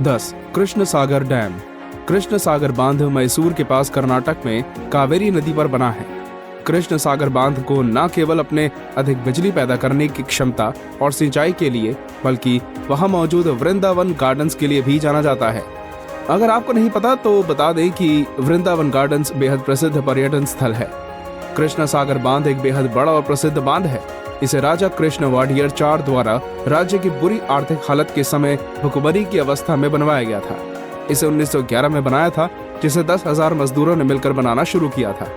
10. कृष्ण सागर dam. Krishna सागर बांध मैसूर के पास कर्नाटक में कावेरी नदी पर बना है। कृष्ण सागर बांध को न केवल अपने अधिक बिजली पैदा करने की क्षमता और सिंचाई के लिए बल्कि वहां मौजूद वृंदावन गार्डन्स के लिए भी जाना जाता है। अगर आपको नहीं पता तो बता दें कि वृंदावन गार्डन्स बेहद प्रसिद्ध पर्यटन स्थल है। कृष्ण सागर बांध एक बेहद बड़ा और प्रसिद्ध बांध है। इसे राजा कृष्ण वाडियर 4 द्वारा राज्य की बुरी आर्थिक हालत के समय भुखमरी की अवस्था में बनवाया गया था। इसे 1911 में बनाया था, जिसे 10,000 मजदूरों ने मिलकर बनाना शुरू किया था।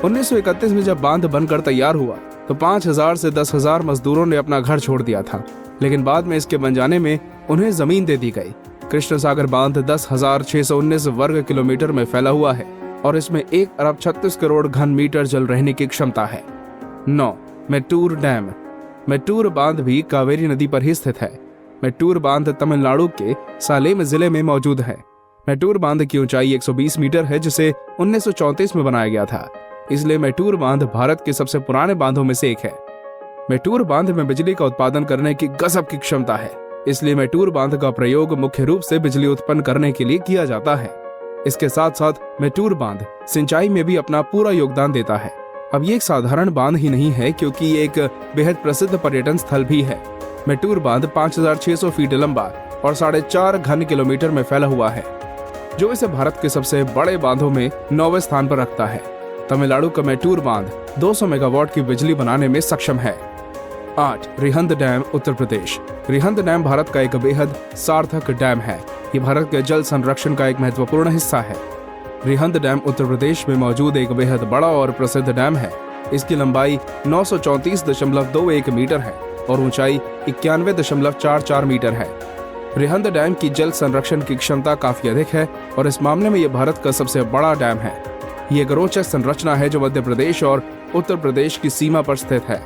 1931 में जब बांध बनकर तैयार हुआ तो 5,000 से 10,000 मजदूरों ने अपना घर छोड़ दिया था, लेकिन बाद में इसके बन जाने में उन्हें जमीन दे दी गई। कृष्ण सागर बांध 10,619 वर्ग किलोमीटर में फैला हुआ है और इसमें 1 अरब 36 करोड़ घन मीटर जल रहने की क्षमता है। 9. मेट्टूर डैम। मेट्टूर बांध भी कावेरी नदी पर ही स्थित है। मेट्टूर बांध तमिलनाडु के सालेम जिले में मौजूद है। मेट्टूर बांध की ऊंचाई 120 मीटर है, जिसे 1934 में बनाया गया था। इसलिए मेट्टूर बांध भारत के सबसे पुराने बांधों में से एक है। मेट्टूर बांध में बिजली का उत्पादन करने की गजब की क्षमता है, इसलिए मेट्टूर बांध का प्रयोग मुख्य रूप से बिजली उत्पन्न करने के लिए किया जाता है। इसके साथ साथ मेट्टूर बांध सिंचाई में भी अपना पूरा योगदान देता है। अब ये एक साधारण बांध ही नहीं है, क्योंकि ये एक बेहद प्रसिद्ध पर्यटन स्थल भी है। मेट्टूर बांध 5,600 फीट लंबा और 4.5 घन किलोमीटर में फैला हुआ है, जो इसे भारत के सबसे बड़े बांधों में 9वें स्थान पर रखता है। तमिलनाडु का मेट्टूर बांध 200 मेगावाट की बिजली बनाने में सक्षम है। 8. रिहंद डैम, उत्तर प्रदेश। रिहंद डैम भारत का एक बेहद सार्थक डैम है। ये भारत के जल संरक्षण का एक महत्वपूर्ण हिस्सा है। रिहंद डैम उत्तर प्रदेश में मौजूद एक बेहद बड़ा और प्रसिद्ध डैम है। इसकी लंबाई 934.21 मीटर है और ऊंचाई 91.44 मीटर है। रिहंद डैम की जल संरक्षण की क्षमता काफी अधिक है और इस मामले में यह भारत का सबसे बड़ा डैम है। ये एक रोचक संरचना है जो मध्य प्रदेश और उत्तर प्रदेश की सीमा पर स्थित है।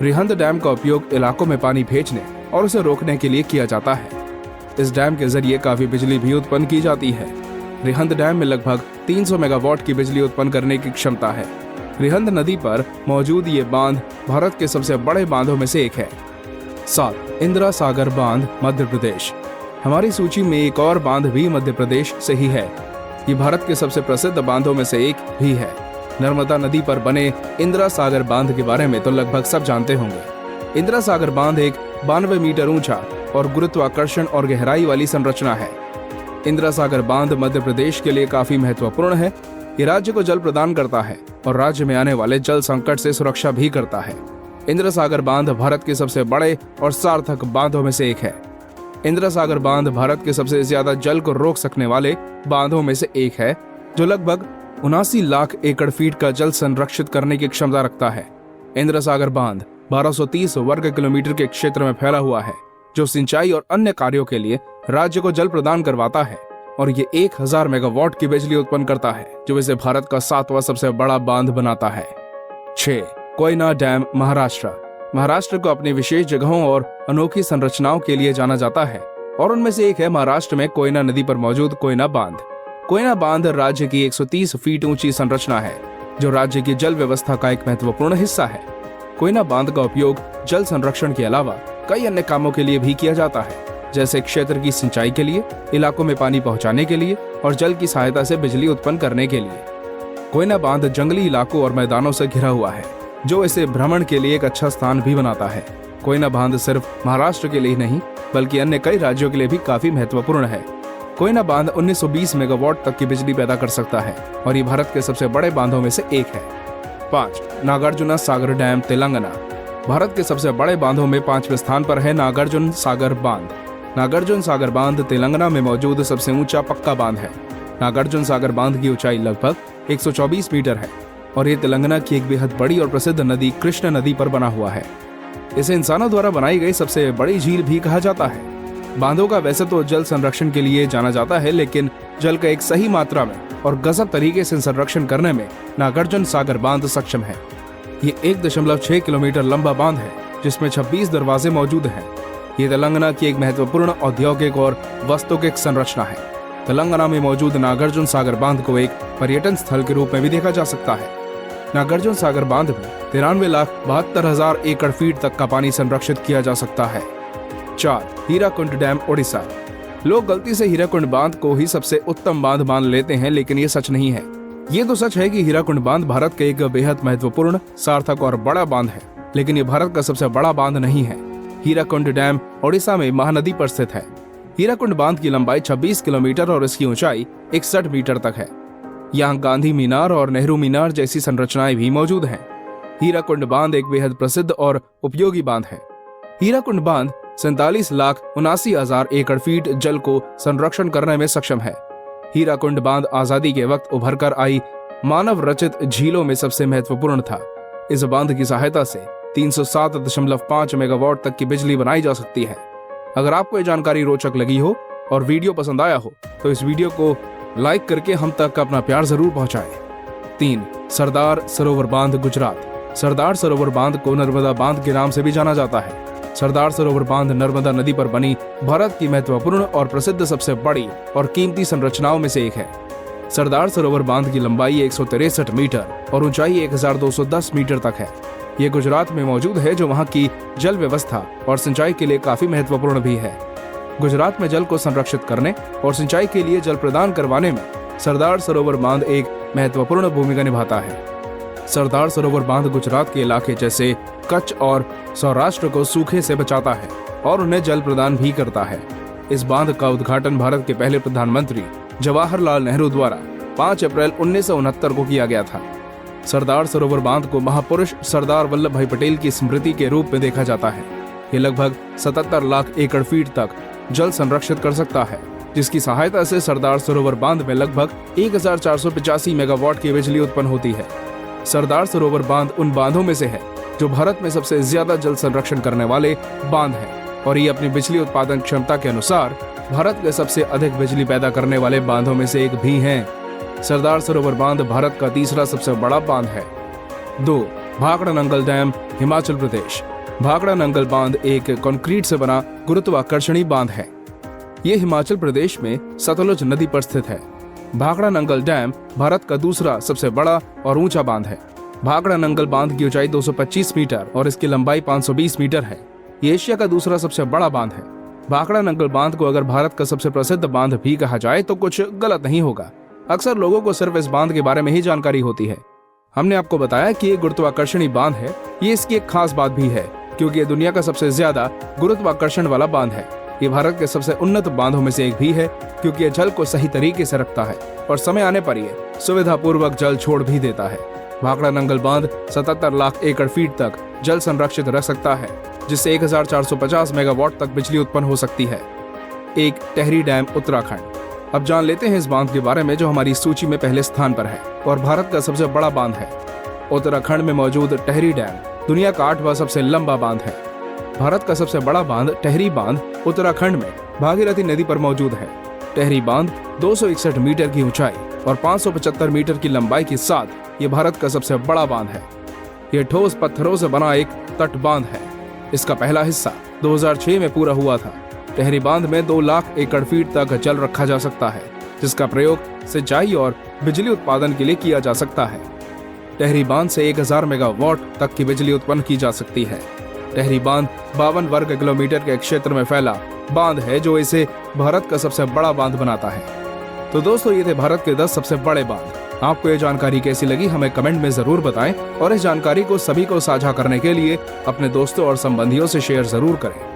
रिहंद डैम का उपयोग इलाकों में पानी भेजने और उसे रोकने के लिए किया जाता है। इस डैम के जरिए काफी बिजली भी उत्पन्न की जाती है। रिहंद डैम में लगभग 300 मेगावाट की बिजली उत्पन्न करने की क्षमता है। रिहंद नदी पर मौजूद ये बांध भारत के सबसे बड़े बांधों में से एक है। 7. इंदिरा सागर बांध, मध्य प्रदेश। हमारी सूची में एक और बांध भी मध्य प्रदेश से ही है। ये भारत के सबसे प्रसिद्ध बांधों में से एक भी है। नर्मदा नदी पर बने इंदिरा सागर बांध के बारे में तो लगभग सब जानते होंगे। इंदिरा सागर बांध एक 92 मीटर ऊंचा और गुरुत्वाकर्षण और गहराई वाली संरचना है। इंदिरा सागर बांध मध्य प्रदेश के लिए काफी महत्वपूर्ण है। ये राज्य को जल प्रदान करता है और राज्य में आने वाले जल संकट से सुरक्षा भी करता है। इंदिरा सागर बांध भारत के सबसे बड़े और सार्थक बांधों में से एक है। इंदिरा सागर बांध भारत के सबसे ज्यादा जल को रोक सकने वाले बांधों में से एक है, जो लगभग 79 लाख एकड़ फीट का जल संरक्षित करने की क्षमता रखता है। इंदिरा सागर बांध 1230 वर्ग किलोमीटर के क्षेत्र में फैला हुआ है, जो सिंचाई और अन्य कार्यों के लिए राज्य को जल प्रदान करवाता है और ये 1000 मेगावाट की बिजली उत्पन्न करता है, जो इसे भारत का 7वां सबसे बड़ा बांध बनाता है। 6. कोयना डैम, महाराष्ट्र। महाराष्ट्र को अपनी विशेष जगहों और अनोखी संरचनाओं के लिए जाना जाता है और उनमें से एक है महाराष्ट्र में कोयना नदी पर मौजूद कोयना बांध। कोयना बांध राज्य की 130 फीट ऊंची संरचना है, जो राज्य की जल व्यवस्था का एक महत्वपूर्ण हिस्सा है। कोयना बांध का उपयोग जल संरक्षण के अलावा कई अन्य कामों के लिए भी किया जाता है, जैसे क्षेत्र की सिंचाई के लिए, इलाकों में पानी पहुंचाने के लिए और जल की सहायता से बिजली उत्पन्न करने के लिए। कोयना बांध जंगली इलाकों और मैदानों से घिरा हुआ है, जो इसे भ्रमण के लिए एक अच्छा स्थान भी बनाता है। कोयना बांध सिर्फ महाराष्ट्र के लिए नहीं बल्कि अन्य कई राज्यों के लिए भी काफी महत्वपूर्ण है। कोयना बांध 1920 मेगावाट तक की बिजली पैदा कर सकता है और ये भारत के सबसे बड़े बांधों में से एक है। 5. नागार्जुन सागर डैम, तेलंगाना। भारत के सबसे बड़े बांधों में 5वें स्थान पर है नागार्जुन सागर बांध। नागार्जुन सागर बांध तेलंगाना में मौजूद सबसे ऊंचा पक्का बांध है। नागार्जुन सागर बांध की ऊंचाई लगभग 124 मीटर है और ये तेलंगाना की एक बेहद बड़ी और प्रसिद्ध नदी कृष्ण नदी पर बना हुआ है। इसे इंसानों द्वारा बनाई गई सबसे बड़ी झील भी कहा जाता है। बांधों का वैसे तो जल संरक्षण के लिए जाना जाता है, लेकिन जल का एक सही मात्रा में और गजब तरीके से संरक्षण करने में नागार्जुन सागर बांध सक्षम है। ये 1.6 किलोमीटर लंबा बांध है, जिसमें 26 दरवाजे मौजूद हैं। ये तेलंगाना की एक महत्वपूर्ण औद्योगिक और वास्तुकिक संरचना है। तेलंगाना में मौजूद नागार्जुन सागर बांध को एक पर्यटन स्थल के रूप में भी देखा जा सकता है। नागार्जुन सागर बांध में 93,72,000 एकड़ फीट तक का पानी संरक्षित किया जा सकता है। 4. हीराकुंड डैम, ओडिशा। लोग गलती से हीराकुंड बांध को ही सबसे उत्तम बांध मान लेते हैं, लेकिन ये सच नहीं है। ये तो सच है कि हीराकुंड बांध भारत का एक बेहद महत्वपूर्ण, सार्थक और बड़ा बांध है, लेकिन ये भारत का सबसे बड़ा बांध नहीं है। हीराकुंड डैम ओडिशा में महानदी पर स्थित है। हीराकुंड बांध की लंबाई 26 किलोमीटर और इसकी ऊंचाई 61 मीटर तक है। यहाँ गांधी मीनार और नेहरू मीनार जैसी संरचनाएं भी मौजूद हैं। हीराकुंड बांध एक बेहद प्रसिद्ध और उपयोगी बांध है। हीराकुंड बांध 47,79,000 एकड़ फीट जल को संरक्षण करने में सक्षम है। हीराकुंड बांध आजादी के वक्त उभर कर आई मानव रचित झीलों में सबसे महत्वपूर्ण था। इस बांध की सहायता से 307.5 मेगावाट तक की बिजली बनाई जा सकती है। अगर आपको ये जानकारी रोचक लगी हो और वीडियो पसंद आया हो तो इस वीडियो को लाइक करके हम तक अपना प्यार जरूर पहुंचाएं। 3. सरदार सरोवर बांध गुजरात। सरदार सरोवर बांध को नर्मदा बांध के नाम से भी जाना जाता है। सरदार सरोवर बांध नर्मदा नदी पर बनी भारत की महत्वपूर्ण और प्रसिद्ध सबसे बड़ी और कीमती संरचनाओं में से एक है। सरदार सरोवर बांध की लंबाई 163 मीटर और ऊंचाई 1210 मीटर तक है। ये गुजरात में मौजूद है, जो वहाँ की जल व्यवस्था और सिंचाई के लिए काफी महत्वपूर्ण भी है। गुजरात में जल को संरक्षित करने और सिंचाई के लिए जल प्रदान करवाने में सरदार सरोवर बांध एक महत्वपूर्ण भूमिका निभाता है। सरदार सरोवर बांध गुजरात के इलाके जैसे कच्छ और सौराष्ट्र को सूखे से बचाता है और उन्हें जल प्रदान भी करता है। इस बांध का उद्घाटन भारत के पहले प्रधानमंत्री जवाहरलाल नेहरू द्वारा 5 अप्रैल 1969 को किया गया था। सरदार सरोवर बांध को महापुरुष सरदार वल्लभ भाई पटेल की स्मृति के रूप में देखा जाता है। ये लगभग 77 लाख एकड़ फीट तक जल संरक्षित कर सकता है, जिसकी सहायता से सरदार सरोवर बांध में लगभग 1485 मेगावाट की बिजली उत्पन्न होती है। सरदार सरोवर बांध उन बांधों में से है जो भारत में सबसे ज्यादा जल संरक्षण करने वाले बांध है और ये अपनी बिजली उत्पादन क्षमता के अनुसार भारत के सबसे अधिक बिजली पैदा करने वाले बांधों में से एक भी हैं। सरदार सरोवर बांध भारत का तीसरा सबसे बड़ा बांध है। 2. भाखड़ा नंगल डैम, हिमाचल प्रदेश। भाखड़ा नंगल बांध एक कंक्रीट से बना गुरुत्वाकर्षणी बांध है। ये हिमाचल प्रदेश में सतलुज नदी पर स्थित है। भाखड़ा नंगल डैम भारत का दूसरा सबसे बड़ा और ऊंचा बांध है। भाखड़ा नंगल बांध की ऊंचाई 225 मीटर और इसकी लंबाई 520 मीटर है। ये एशिया का दूसरा सबसे बड़ा बांध है। भाखड़ा नंगल बांध को अगर भारत का सबसे प्रसिद्ध बांध भी कहा जाए तो कुछ गलत नहीं होगा। अक्सर लोगों को सिर्फ इस बांध के बारे में ही जानकारी होती है। हमने आपको बताया कि ये गुरुत्वाकर्षणी बांध है। ये इसकी एक खास बात भी है क्योंकि ये दुनिया का सबसे ज्यादा गुरुत्वाकर्षण वाला बांध है। ये भारत के सबसे उन्नत बांधों में से एक भी है क्योंकि ये जल को सही तरीके से रखता है और समय आने पर ये सुविधा पूर्वक जल छोड़ भी देता है। भाखड़ा नंगल बांध 77 लाख एकड़ फीट तक जल संरक्षित रख सकता है, जिससे 1450 मेगावाट तक बिजली उत्पन्न हो सकती है। 1. टेहरी डैम, उत्तराखंड। अब जान लेते हैं इस बांध के बारे में जो हमारी सूची में पहले स्थान पर है और भारत का सबसे बड़ा बांध है। उत्तराखंड में मौजूद टेहरी डैम दुनिया का 8वां सबसे लंबा बांध है। भारत का सबसे बड़ा बांध टेहरी बांध उत्तराखंड में भागीरथी नदी पर मौजूद है। टेहरी बांध 261 मीटर की ऊंचाई और 575 मीटर की लंबाई के साथ ये भारत का सबसे बड़ा बांध है। ये ठोस पत्थरों से बना एक तट बांध है। इसका पहला हिस्सा 2006 में पूरा हुआ था। टेहरी बांध में 2 लाख एकड़ फीट तक जल रखा जा सकता है, जिसका प्रयोग सिंचाई और बिजली उत्पादन के लिए किया जा सकता है। टेहरी बांध से 1000 मेगावाट तक की बिजली उत्पन्न की जा सकती है। टेहरी बांध 52 वर्ग किलोमीटर के क्षेत्र में फैला बांध है, जो इसे भारत का सबसे बड़ा बांध बनाता है। तो दोस्तों, ये थे भारत के 10 सबसे बड़े बांध। आपको ये जानकारी कैसी लगी हमें कमेंट में जरूर बताएं और इस जानकारी को सभी को साझा करने के लिए अपने दोस्तों और संबंधियों से शेयर जरूर करें।